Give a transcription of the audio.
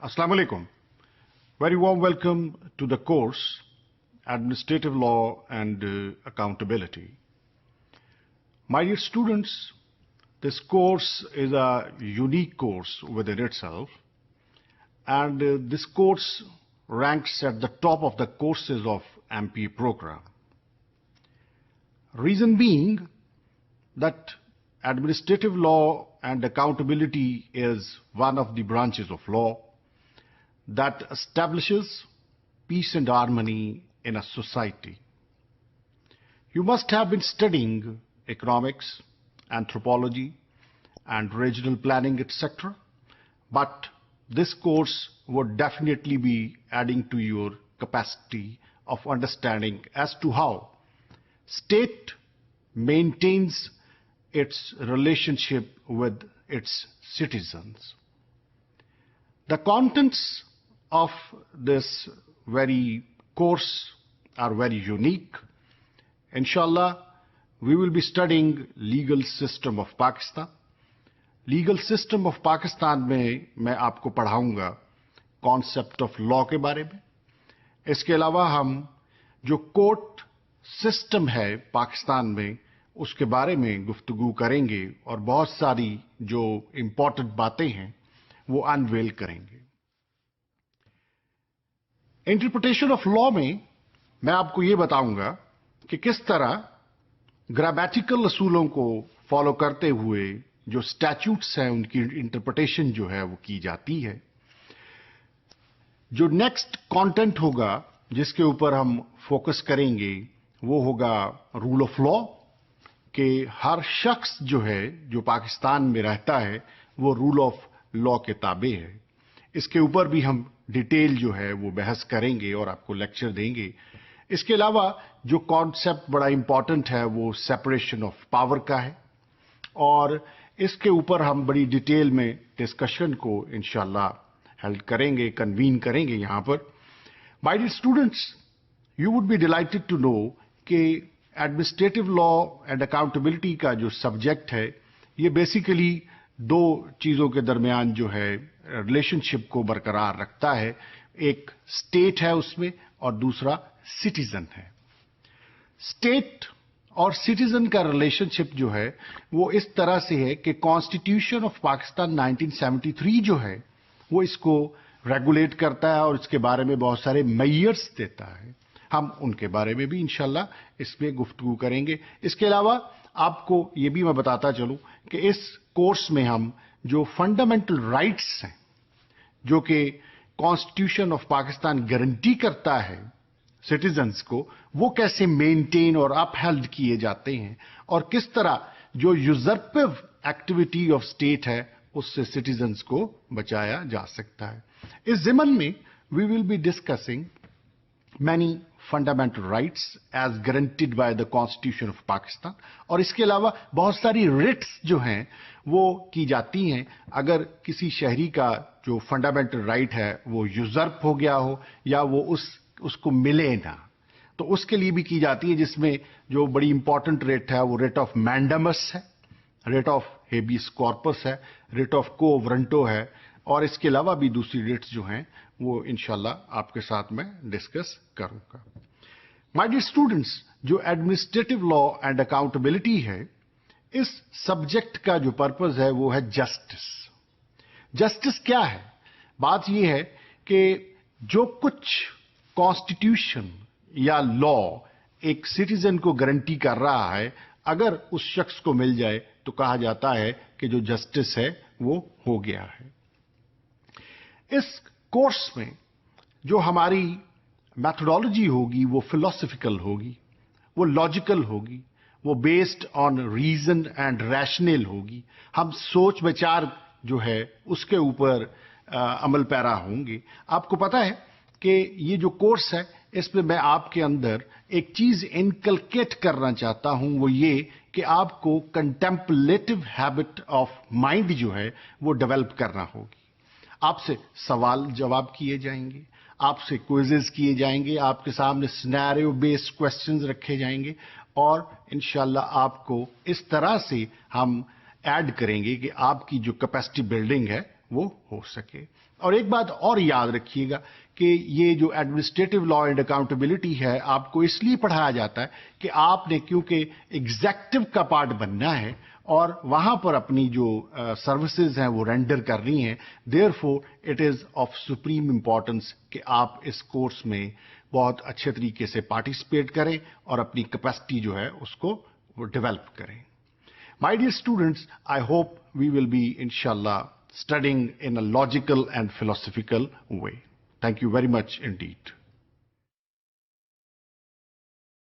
Assalamu alaikum. Very warm welcome to the course Administrative Law and Accountability. My dear students, this course is a unique course within itself, and this course ranks at the top of the courses of MPA program. Reason being that administrative law and accountability is one of the branches of law that establishes peace and harmony in a society. You must have been studying economics, anthropology, and regional planning, etc. But this course would definitely be adding to your capacity of understanding as to how state maintains its relationship with its citizens. The contents of this very course are very unique. Inshallah, we will be studying legal system of Pakistan. Legal system of Pakistan में मैं आपको पढ़ाऊंगा concept of law के बारे में. इसके अलावा हम जो कोर्ट सिस्टम है पाकिस्तान में उसके बारे में गुफ्तगू करेंगे और बहुत सारी जो इम्पोर्टेंट बातें हैं वो अनवेल करेंगे. इंटरप्रिटेशन ऑफ लॉ में मैं आपको ये बताऊंगा कि किस तरह ग्रामेटिकल असूलों को फॉलो करते हुए जो स्टैट्यूट्स हैं उनकी इंटरप्रिटेशन जो है वो की जाती है. जो नेक्स्ट कंटेंट होगा जिसके ऊपर हम फोकस करेंगे वो होगा रूल ऑफ लॉ, कि हर शख्स जो है जो पाकिस्तान में रहता है वो रूल ऑफ लॉ के ताबे है. इसके ऊपर भी हम डिटेल जो है वो बहस करेंगे और आपको लेक्चर देंगे. इसके अलावा जो कॉन्सेप्ट बड़ा इंपॉर्टेंट है वो सेपरेशन ऑफ पावर का है और इसके ऊपर हम बड़ी डिटेल में डिस्कशन को इंशाल्लाह हेल्ड करेंगे, कन्वीन करेंगे यहाँ पर. My dear students, you would be delighted to know कि एडमिनिस्ट्रेटिव लॉ एंड अकाउंटेबिलिटी का जो सब्जेक्ट है ये बेसिकली दो चीजों के दरमियान जो है रिलेशनशिप को बरकरार रखता है. एक स्टेट है उसमें और दूसरा सिटीजन है. स्टेट और सिटीजन का रिलेशनशिप जो है वो इस तरह से है कि कॉन्स्टिट्यूशन ऑफ पाकिस्तान 1973 जो है वो इसको रेगुलेट करता है और इसके बारे में बहुत सारे मेयर्स देता है. हम उनके बारे में भी इंशाल्लाह इसमें गुफ्तगू करेंगे. इसके अलावा आपको ये भी मैं बताता चलूं कि इस कोर्स में हम जो फंडामेंटल राइट्स हैं जो कि कॉन्स्टिट्यूशन ऑफ पाकिस्तान गारंटी करता है सिटीजन्स को, वो कैसे मेंटेन और अपहेल्ड किए जाते हैं और किस तरह जो यूजर्पिव एक्टिविटी ऑफ स्टेट है उससे सिटीजन्स को बचाया जा सकता है. इस ज़िमन में we will be discussing many fundamental rights as guaranteed by the Constitution of Pakistan. और इसके अलावा बहुत सारी रिट्स जो हैं वो की जाती हैं अगर किसी शहरी का जो फंडामेंटल राइट है वो यूजर्प हो गया हो या वो उसको मिले ना, तो उसके लिए भी की जाती है, जिसमें जो बड़ी इंपॉर्टेंट रिट है वो रिट ऑफ मैंडमस है, रिट ऑफ हेबियस कॉर्पस है, रिट ऑफ को वरंटो है और इसके अलावा भी दूसरी रिट्स जो हैं वो इंशाल्लाह आपके साथ में डिस्कस करूंगा. माय डियर स्टूडेंट्स, जो एडमिनिस्ट्रेटिव लॉ एंड अकाउंटेबिलिटी है इस सब्जेक्ट का जो पर्पस है वो है जस्टिस. जस्टिस क्या है? बात ये है कि जो कुछ कॉन्स्टिट्यूशन या लॉ एक सिटीजन को गारंटी कर रहा है अगर उस शख्स को मिल जाए तो कहा जाता है कि जो जस्टिस है वो हो गया है. इस कोर्स में जो हमारी मैथोडोलॉजी होगी वो फिलोसॉफिकल होगी, वो लॉजिकल होगी, वो based on reason and rational होगी. हम सोच विचार जो है उसके ऊपर अमल पैरा होंगे. आपको पता है कि ये जो कोर्स है इसमें मैं आपके अंदर एक चीज इनकलकेट करना चाहता हूं, वो ये कि आपको कंटेम्पलेटिव हैबिट ऑफ माइंड जो है वो डेवलप करना होगी. आपसे सवाल जवाब किए जाएंगे, आपसे क्विजेस किए जाएंगे, आपके सामने सिनेरियो बेस्ड क्वेश्चंस रखे जाएंगे और इंशाल्लाह आपको इस तरह से हम ऐड करेंगे कि आपकी जो कैपेसिटी बिल्डिंग है وہ ہو سکے. اور ایک بات اور یاد رکھیے گا کہ یہ جو ایڈمنسٹریٹو لا اینڈ اکاؤنٹیبلٹی ہے آپ کو اس لیے پڑھایا جاتا ہے کہ آپ نے کیونکہ ایگزیکٹو کا پارٹ بننا ہے اور وہاں پر اپنی جو سروسز ہیں وہ رینڈر کرنی ہیں. Therefore it is of supreme importance کہ آپ اس کورس میں بہت اچھے طریقے سے پارٹیسپیٹ کریں اور اپنی کیپیسٹی جو ہے اس کو ڈیولپ کریں. My dear students, I hope we will be, inshallah, studying in a logical and philosophical way. Thank you very much indeed.